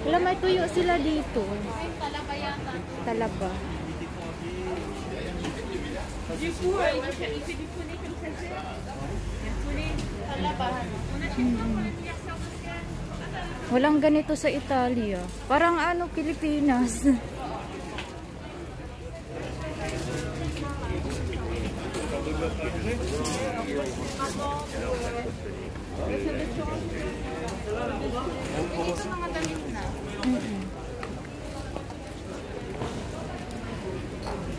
Wala, may tuyo sila dito. Talaba yata. Talaba. Du coup, il fait du poney comme ça. Poney, talaba. On achète pas pour l'anniversaire d'Oscar. Walang ganito sa Italia. Parang ano, Pilipinas. Ito mga damit na.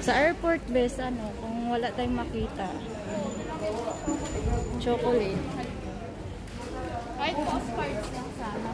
Sa airport base, ano, kung wala tayong makita. Chocolate. Kahit postcards lang sana.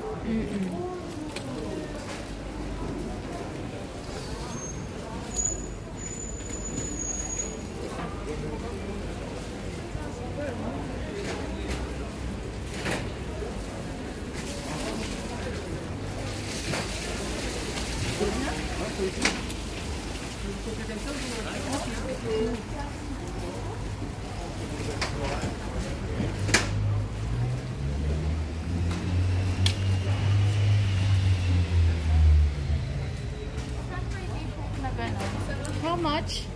How much?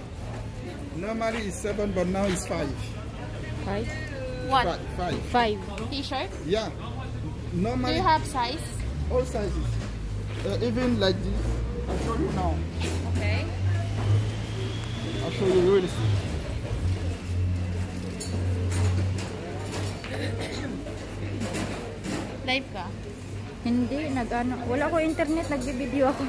Normally it's 7, but now it's 5. 5? What? 5. 5. T-shirt? Yeah. Do Normally you have size? all sizes. Even like this. I'll show you now. Okay. I'll show you really soon. Live ka? Hindi, nag-ano. Wala ko internet, nag-video ako.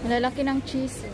Malalaki ng cheese.